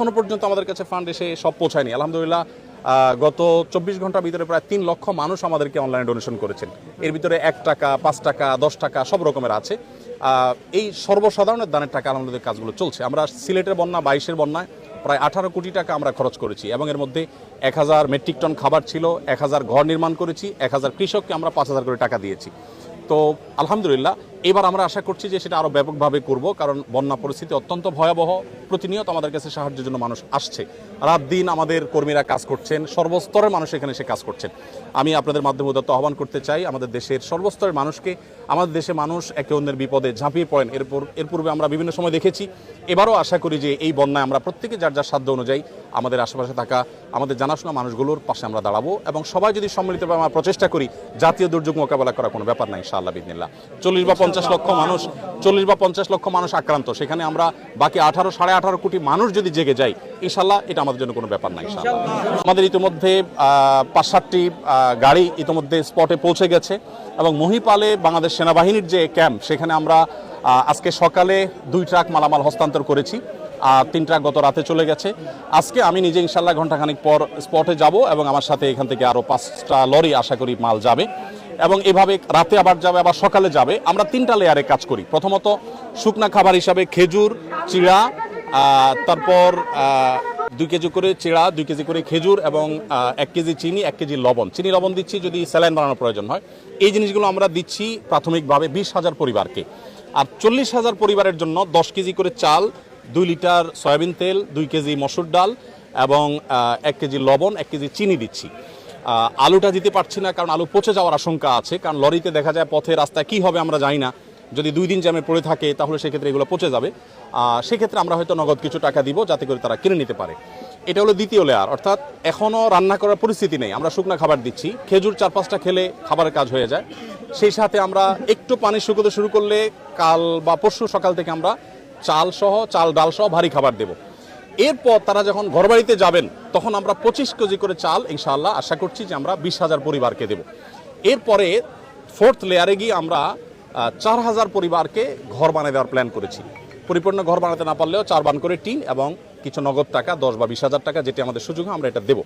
এখনো পর্যন্ত আমাদের কাছে ফান্ড এসে সব পৌঁছায়নি। আলহামদুলিল্লাহ গত 24 ঘন্টার ভিতরে প্রায় 3 লক্ষ মানুষ আমাদেরকে অনলাইনে ডোনেশন করেছেন। এর ভিতরে 1 টাকা, 5 টাকা, 10 টাকা সব রকমের আছে। এই সর্বসাধারণের দানের টাকা আমাদের কাজগুলো চলছে। আমরা সিলেটের বন্যা 22-এর বন্যায় প্রায় 18 কোটি টাকা আমরা খরচ করেছি এবং এর মধ্যে 1000 মেট্রিক টন খাবার ছিল, 1000 ঘর নির্মাণ করেছি, 1000 কৃষককে আমরা 5000 করে টাকা দিয়েছি। তো আলহামদুলিল্লাহ এবার আমরা আশা করছি যে সেটা আরও ব্যাপকভাবে করব, কারণ বন্যা পরিস্থিতি অত্যন্ত ভয়াবহ। প্রতিনিয়ত আমাদের কাছে সাহায্যের জন্য মানুষ আসছে, রাত দিন আমাদের কর্মীরা কাজ করছেন, সর্বস্তরের মানুষ এখানে এসে কাজ করছেন। আমি আপনাদের মাধ্যমে উদাত্ত আহ্বান করতে চাই আমাদের দেশের সর্বস্তরের মানুষকে। আমাদের দেশে মানুষ একে অন্যের বিপদে ঝাঁপিয়ে পড়েন, এর পূর্বে আমরা বিভিন্ন সময় দেখেছি। এবারও আশা করি যে এই বন্যায় আমরা প্রত্যেকে যার যার সাধ্য অনুযায়ী আমাদের আশেপাশে থাকা আমাদের জানাশোনা মানুষগুলোর পাশে আমরা দাঁড়াবো এবং সবাই যদি সম্মিলিতভাবে আমরা প্রচেষ্টা করি, জাতীয় দুর্যোগ মোকাবেলা করা কোনো ব্যাপার না ইনশাআল্লাহ বিদিনিল্লাহ। 40 বা 50 লক্ষ মানুষ আক্রান্ত, সেখানে আমরা বাকি 18-18.5 কোটি মানুষ যদি জেগে যাই ইনশাআল্লাহ এটা আমাদের জন্য কোনো ব্যাপার না ইনশাআল্লাহ। আমাদের ইতিমধ্যে 5-7টি গাড়ি ইতিমধ্যে স্পটে পৌঁছে গেছে এবং মহিপালে বাংলাদেশ সেনাবাহিনীর যে ক্যাম্প সেখানে আমরা আজকে সকালে 2 ট্রাক মালামাল হস্তান্তর করেছি, 3 ট্রাক গত রাতে চলে গেছে। আজকে আমি নিজে ইনশাআল্লাহ ঘন্টাখানিক পর স্পটে যাব এবং আমার সাথে এখান থেকে আরও 5টা লরি আশা করি মাল যাবে এবং এভাবে রাতে আবার যাবে, আবার সকালে যাবে। আমরা 3টা লেয়ারে কাজ করি। প্রথমত শুকনা খাবার হিসাবে খেজুর, চিড়া, তারপর 2 কেজি করে চিড়া, 2 কেজি করে খেজুর এবং 1 কেজি চিনি, 1 কেজি লবণ। চিনি লবণ দিচ্ছি যদি স্যালাইন বানানোর প্রয়োজন হয়। এই জিনিসগুলো আমরা দিচ্ছি প্রাথমিকভাবে 20,000 পরিবারকে। আর 40,000 পরিবারের জন্য 10 কেজি করে চাল, 2 লিটার সয়াবিন তেল, 2 কেজি মসুর ডাল এবং 1 কেজি লবণ, 1 কেজি চিনি দিচ্ছি। আলুটা দিতে পারছি না কারণ আলু পচে যাওয়ার আশঙ্কা আছে, কারণ লরিতে দেখা যায় পথে রাস্তায় কী হবে আমরা জানি না। যদি 2 দিন জ্যামে পড়ে থাকে তাহলে সেক্ষেত্রে এগুলো পচে যাবে। সেক্ষেত্রে আমরা হয়তো নগদ কিছু টাকা দিব যাতে করে তারা কিনে নিতে পারে। এটা হলো দ্বিতীয় লেয়ার, অর্থাৎ এখনও রান্না করার পরিস্থিতি নেই, আমরা শুকনা খাবার দিচ্ছি। খেজুর 4-5টা খেলে খাবারের কাজ হয়ে যায়। সেই সাথে আমরা একটু পানি শুকোতে শুরু করলে কাল বা পরশু সকাল থেকে আমরা চাল ডাল সহ ভারী খাবার দেব। এরপর তারা যখন ঘরবাড়িতে যাবেন তখন আমরা 25 কেজি করে চাল ইনশাআল্লাহ আশা করছি যে আমরা 20,000 পরিবারকে দেব। এরপরে 4th লেয়ারে গিয়ে আমরা 4,000 পরিবারকে ঘর বানিয়ে দেওয়ার প্ল্যান করেছি। পরিপূর্ণ ঘর বানাতে না পারলেও 4 বান করে টিন এবং কিছু নগদ টাকা 10 বা 20,000 টাকা যেটি আমাদের সুযোগ আমরা এটা দেব।